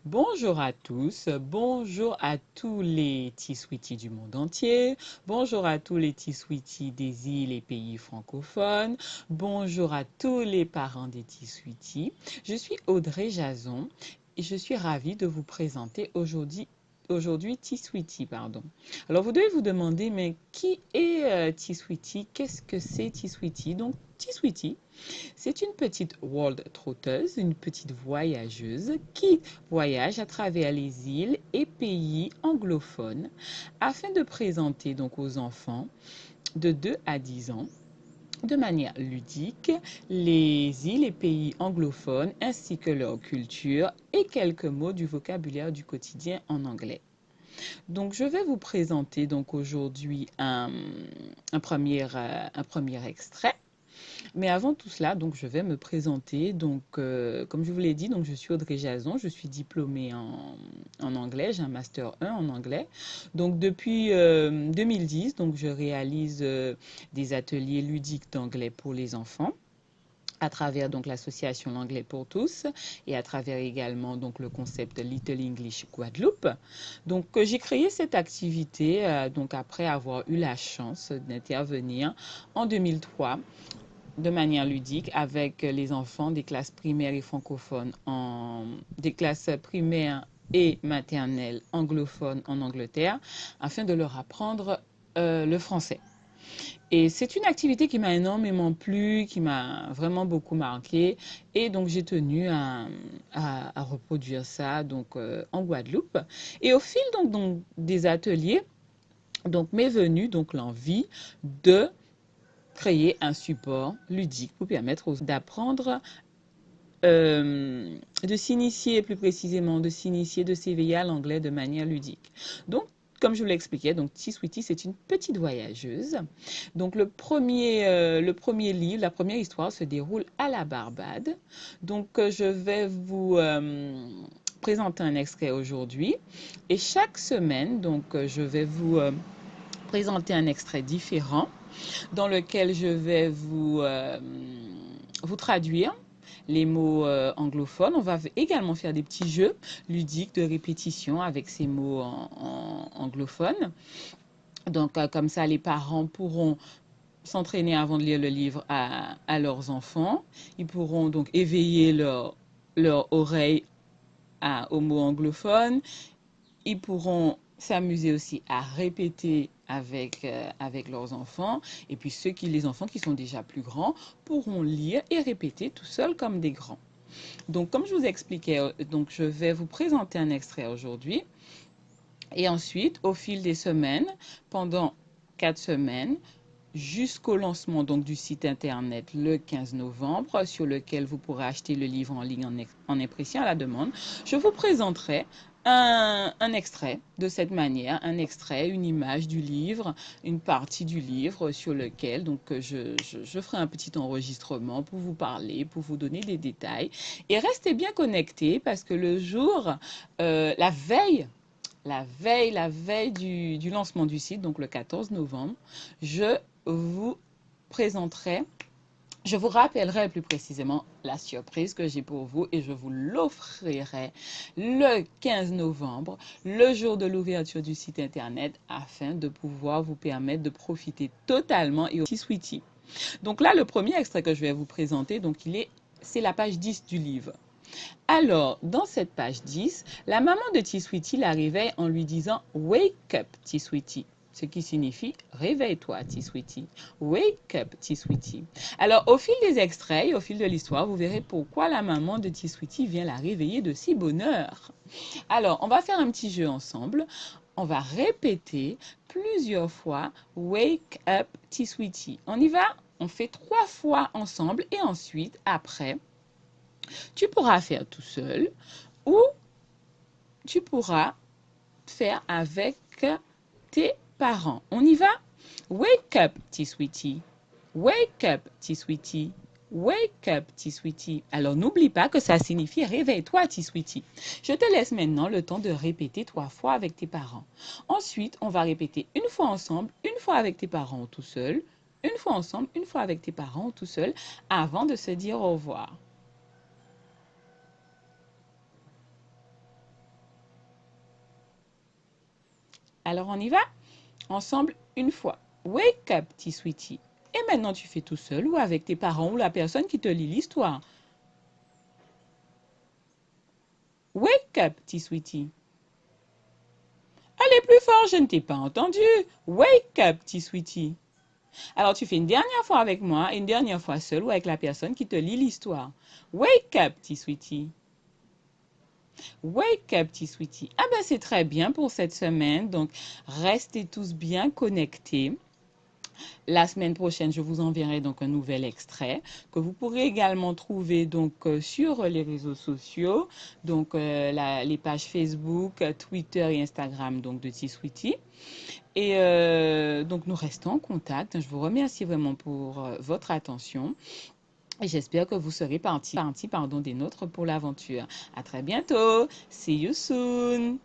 Bonjour à tous, bonjour à tous les T-Sweeties du monde entier, bonjour à tous les T-Sweeties des îles et pays francophones, bonjour à tous les parents des T-Sweeties. Je suis Audrey Jason et je suis ravie de vous présenter aujourd'hui T-Sweetie, pardon. Alors vous devez vous demander, mais qui est T-Sweetie? Qu'est-ce que c'est T-Sweetie? Donc T-Sweetie, c'est une petite world trotteuse, une petite voyageuse qui voyage à travers les îles et pays anglophones afin de présenter donc aux enfants de 2 à 10 ans de manière ludique les îles et pays anglophones ainsi que leur culture et quelques mots du vocabulaire du quotidien en anglais. Donc je vais vous présenter donc aujourd'hui un premier extrait. Mais avant tout cela, donc, je vais me présenter. Donc, comme je vous l'ai dit, donc, je suis Audrey Jason, je suis diplômée en anglais, j'ai un master 1 en anglais. Donc, depuis 2010, donc, je réalise des ateliers ludiques d'anglais pour les enfants à travers donc l'association L'Anglais pour tous et à travers également donc le concept Little English Guadeloupe. Donc j'ai créé cette activité donc après avoir eu la chance d'intervenir en 2003 de manière ludique avec les enfants des classes primaires et francophones des classes primaires et maternelles anglophones en Angleterre afin de leur apprendre le français. Et c'est une activité qui m'a énormément plu, qui m'a vraiment beaucoup marqué. Et donc, j'ai tenu à reproduire ça donc, en Guadeloupe. Et au fil donc des ateliers, donc, m'est venue donc l'envie de créer un support ludique pour permettre d'apprendre, de s'initier plus précisément, de s'initier, de s'éveiller à l'anglais de manière ludique. Donc, comme je vous l'expliquais, donc T-Sweetie, c'est une petite voyageuse. Donc, le premier livre, la première histoire se déroule à la Barbade. Donc, je vais vous présenter un extrait aujourd'hui. Et chaque semaine, donc, je vais vous présenter un extrait différent dans lequel je vais vous traduire les mots anglophones. On va également faire des petits jeux ludiques de répétition avec ces mots anglophones. Donc, comme ça, les parents pourront s'entraîner avant de lire le livre à leurs enfants. Ils pourront donc éveiller leur oreille aux mots anglophones. Ils pourront s'amuser aussi à répéter avec leurs enfants. Et puis les enfants qui sont déjà plus grands pourront lire et répéter tout seuls comme des grands. Donc, comme je vous expliquais, donc je vais vous présenter un extrait aujourd'hui. Et ensuite, au fil des semaines, pendant 4 semaines, jusqu'au lancement donc du site internet le 15 novembre, sur lequel vous pourrez acheter le livre en ligne en impression à la demande, je vous présenterai un extrait de cette manière, un extrait, une image du livre, une partie du livre sur lequel donc je ferai un petit enregistrement pour vous parler, pour vous donner des détails. Et restez bien connectés parce que le jour, la veille du lancement du site, donc le 14 novembre, je vous présenterai, je vous rappellerai plus précisément la surprise que j'ai pour vous et je vous l'offrirai le 15 novembre, le jour de l'ouverture du site internet, afin de pouvoir vous permettre de profiter totalement et aussi Sweetie. Donc là, le premier extrait que je vais vous présenter, donc c'est la page 10 du livre. Alors, dans cette page 10, la maman de T-Sweetie la réveille en lui disant « Wake up, T-Sweetie », ce qui signifie « Réveille-toi, T-Sweetie ». Wake up, T-Sweetie. Alors, au fil des extraits, au fil de l'histoire, vous verrez pourquoi la maman de T-Sweetie vient la réveiller de si bonne heure. Alors, on va faire un petit jeu ensemble. On va répéter plusieurs fois « Wake up, T-Sweetie ». On y va? On fait 3 fois ensemble et ensuite, après, tu pourras faire tout seul ou tu pourras faire avec tes parents. On y va? Wake up, T-Sweetie. Wake up, T-Sweetie. Wake up, T-Sweetie. Alors, n'oublie pas que ça signifie réveille-toi, T-Sweetie. Je te laisse maintenant le temps de répéter 3 fois avec tes parents. Ensuite, on va répéter une fois ensemble, une fois avec tes parents tout seul, une fois ensemble, une fois avec tes parents tout seul, avant de se dire au revoir. Alors on y va? Ensemble, une fois. Wake up, petit sweetie. Et maintenant, tu fais tout seul ou avec tes parents ou la personne qui te lit l'histoire. Wake up, petit sweetie. Allez plus fort, je ne t'ai pas entendu. Wake up, petit sweetie. Alors, tu fais une dernière fois avec moi et une dernière fois seul ou avec la personne qui te lit l'histoire. Wake up, petit sweetie. Wake up, petit sweetie. Ah ben, c'est très bien pour cette semaine. Donc, restez tous bien connectés. La semaine prochaine, je vous enverrai donc un nouvel extrait que vous pourrez également trouver donc sur les réseaux sociaux, donc les pages Facebook, Twitter et Instagram donc de T-Sweetie. Et donc nous restons en contact. Je vous remercie vraiment pour votre attention et j'espère que vous serez partie pardon, des nôtres pour l'aventure. À très bientôt. See you soon.